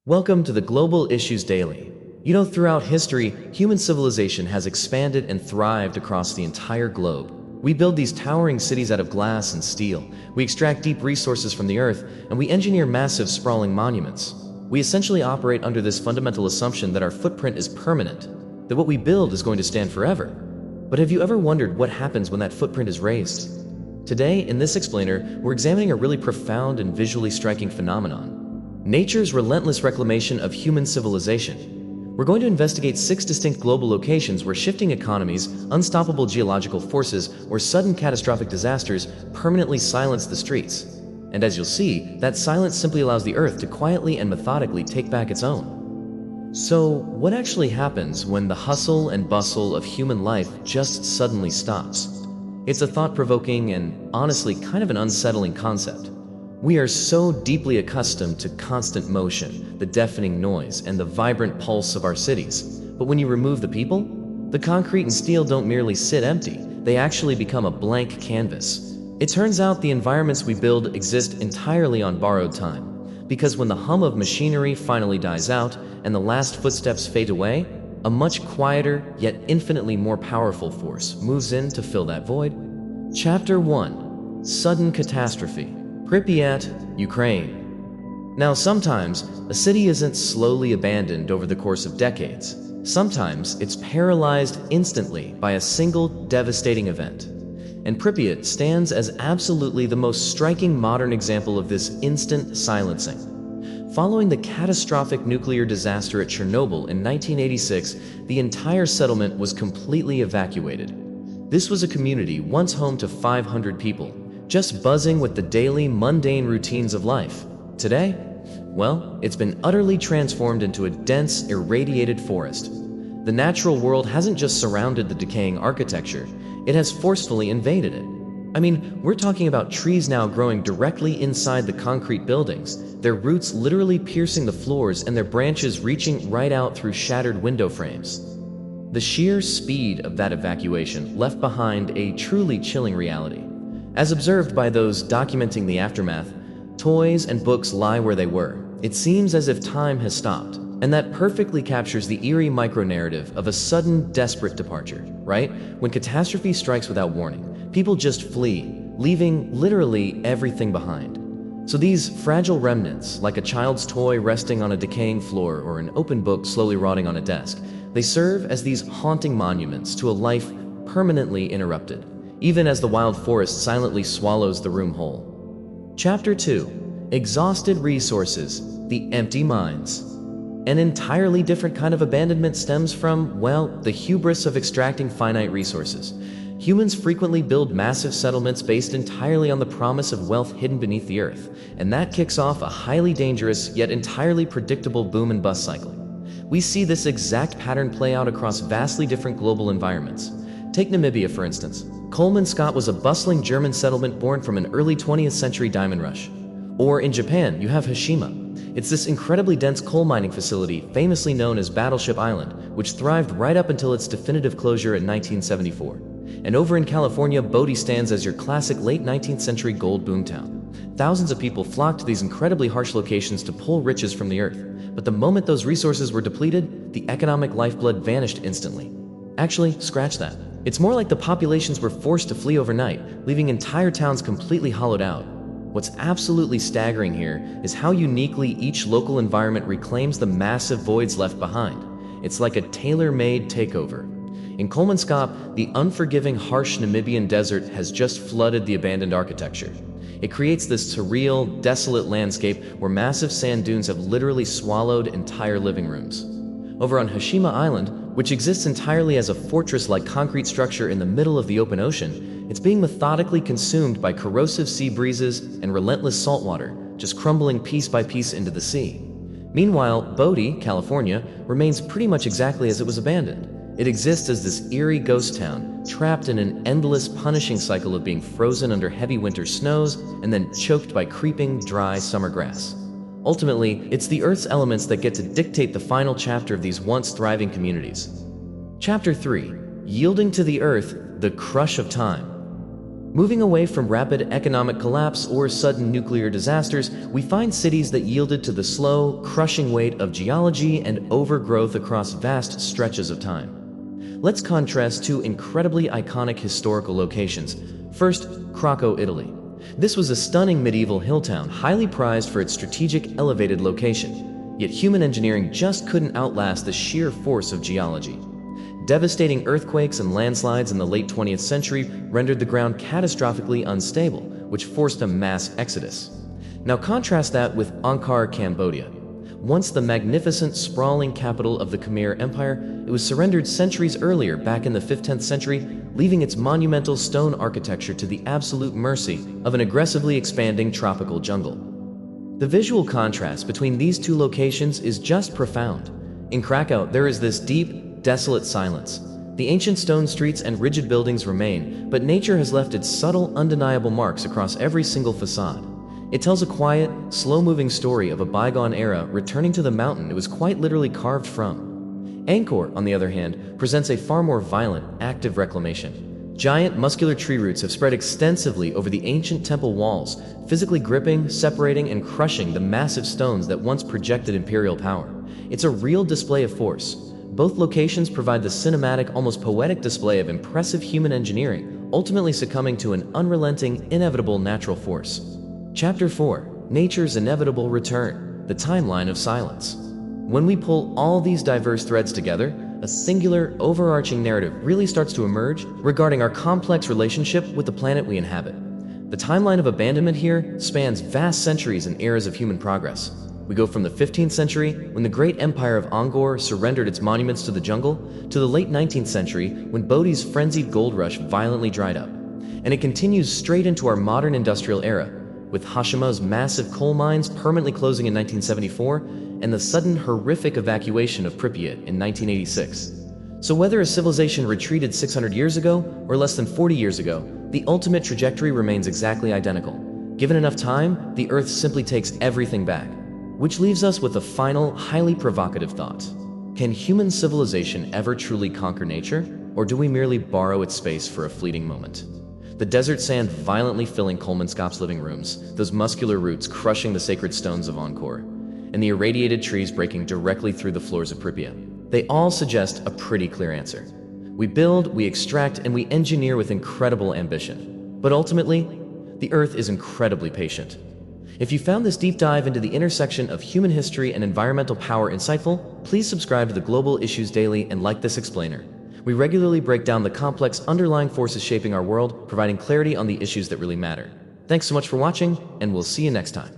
Welcome to the Global Issues Daily. Throughout history, human civilization has expanded and thrived across the entire globe. We build these towering cities out of glass and steel. We extract deep resources from the earth, and we engineer massive, sprawling monuments. We essentially operate under this fundamental assumption that our footprint is permanent, that what we build is going to stand forever. But have you ever wondered what happens when that footprint is raised? Today, in this explainer, we're examining a really profound and visually striking phenomenon: nature's relentless reclamation of human civilization. We're going to investigate 6 distinct global locations where shifting economies, unstoppable geological forces, or sudden catastrophic disasters permanently silence the streets. And as you'll see, that silence simply allows the earth to quietly and methodically take back its own. So, what actually happens when the hustle and bustle of human life just suddenly stops? It's a thought-provoking and, honestly, kind of an unsettling concept. We are so deeply accustomed to constant motion, the deafening noise, and the vibrant pulse of our cities. But when you remove the people, the concrete and steel don't merely sit empty, they actually become a blank canvas. It turns out the environments we build exist entirely on borrowed time, because when the hum of machinery finally dies out and the last footsteps fade away, a much quieter, yet infinitely more powerful force moves in to fill that void. Chapter 1: Sudden Catastrophe. Pripyat, Ukraine. Now, sometimes a city isn't slowly abandoned over the course of decades. Sometimes it's paralyzed instantly by a single devastating event. And Pripyat stands as absolutely the most striking modern example of this instant silencing. Following the catastrophic nuclear disaster at Chernobyl in 1986, the entire settlement was completely evacuated. This was a community once home to 500 people, just buzzing with the daily, mundane routines of life. Today, well, it's been utterly transformed into a dense, irradiated forest. The natural world hasn't just surrounded the decaying architecture, it has forcefully invaded it. I mean, we're talking about trees now growing directly inside the concrete buildings, their roots literally piercing the floors and their branches reaching right out through shattered window frames. The sheer speed of that evacuation left behind a truly chilling reality. As observed by those documenting the aftermath, toys and books lie where they were. It seems as if time has stopped, and that perfectly captures the eerie micro-narrative of a sudden, desperate departure, right? When catastrophe strikes without warning, people just flee, leaving literally everything behind. So these fragile remnants, like a child's toy resting on a decaying floor or an open book slowly rotting on a desk, they serve as these haunting monuments to a life permanently interrupted, even as the wild forest silently swallows the room whole. Chapter 2: Exhausted Resources, the Empty Mines. An entirely different kind of abandonment stems from, well, the hubris of extracting finite resources. Humans frequently build massive settlements based entirely on the promise of wealth hidden beneath the earth, and that kicks off a highly dangerous yet entirely predictable boom and bust cycle. We see this exact pattern play out across vastly different global environments. Take Namibia, for instance. Coleman Scott was a bustling German settlement born from an early 20th century diamond rush. Or in Japan, you have Hiroshima. It's this incredibly dense coal mining facility, famously known as Battleship Island, which thrived right up until its definitive closure in 1974. And over in California, Bodie stands as your classic late 19th century gold boomtown. Thousands of people flocked to these incredibly harsh locations to pull riches from the earth. But the moment those resources were depleted, the economic lifeblood vanished instantly. Actually, scratch that. It's more like the populations were forced to flee overnight, leaving entire towns completely hollowed out. What's absolutely staggering here is how uniquely each local environment reclaims the massive voids left behind. It's like a tailor-made takeover. In Coleman Scott, the unforgiving, harsh Namibian desert has just flooded the abandoned architecture. It creates this surreal, desolate landscape where massive sand dunes have literally swallowed entire living rooms. Over on Hiroshima Island, which exists entirely as a fortress-like concrete structure in the middle of the open ocean, it's being methodically consumed by corrosive sea breezes and relentless saltwater, just crumbling piece by piece into the sea. Meanwhile, Bodie, California, remains pretty much exactly as it was abandoned. It exists as this eerie ghost town, trapped in an endless, punishing cycle of being frozen under heavy winter snows and then choked by creeping, dry summer grass. Ultimately, it's the Earth's elements that get to dictate the final chapter of these once thriving communities. Chapter 3: Yielding to the Earth, the Crush of Time. Moving away from rapid economic collapse or sudden nuclear disasters, we find cities that yielded to the slow, crushing weight of geology and overgrowth across vast stretches of time. Let's contrast two incredibly iconic historical locations. First, Krakow, Italy. This was a stunning medieval hill town, highly prized for its strategic, elevated location. Yet human engineering just couldn't outlast the sheer force of geology. Devastating earthquakes and landslides in the late 20th century rendered the ground catastrophically unstable, which forced a mass exodus. Now contrast that with Angkor, Cambodia. Once the magnificent, sprawling capital of the Khmer Empire, it was surrendered centuries earlier, back in the 15th century, leaving its monumental stone architecture to the absolute mercy of an aggressively expanding tropical jungle. The visual contrast between these two locations is just profound. In Krakow, there is this deep, desolate silence. The ancient stone streets and rigid buildings remain, but nature has left its subtle, undeniable marks across every single facade. It tells a quiet, slow-moving story of a bygone era returning to the mountain it was quite literally carved from. Angkor, on the other hand, presents a far more violent, active reclamation. Giant, muscular tree roots have spread extensively over the ancient temple walls, physically gripping, separating, and crushing the massive stones that once projected imperial power. It's a real display of force. Both locations provide the cinematic, almost poetic display of impressive human engineering, ultimately succumbing to an unrelenting, inevitable natural force. Chapter 4: Nature's Inevitable Return, the Timeline of Silence. When we pull all these diverse threads together, a singular, overarching narrative really starts to emerge regarding our complex relationship with the planet we inhabit. The timeline of abandonment here spans vast centuries and eras of human progress. We go from the 15th century, when the great empire of Angkor surrendered its monuments to the jungle, to the late 19th century, when Bodhi's frenzied gold rush violently dried up. And it continues straight into our modern industrial era, with Hashima's massive coal mines permanently closing in 1974, and the sudden horrific evacuation of Pripyat in 1986. So whether a civilization retreated 600 years ago, or less than 40 years ago, the ultimate trajectory remains exactly identical. Given enough time, the Earth simply takes everything back. Which leaves us with a final, highly provocative thought. Can human civilization ever truly conquer nature, or do we merely borrow its space for a fleeting moment? The desert sand violently filling Kolmanskop's living rooms, those muscular roots crushing the sacred stones of Angkor, and the irradiated trees breaking directly through the floors of Pripyat. They all suggest a pretty clear answer. We build, we extract, and we engineer with incredible ambition. But ultimately, the Earth is incredibly patient. If you found this deep dive into the intersection of human history and environmental power insightful, please subscribe to the Global Issues Daily and like this explainer. We regularly break down the complex underlying forces shaping our world, providing clarity on the issues that really matter. Thanks so much for watching, and we'll see you next time.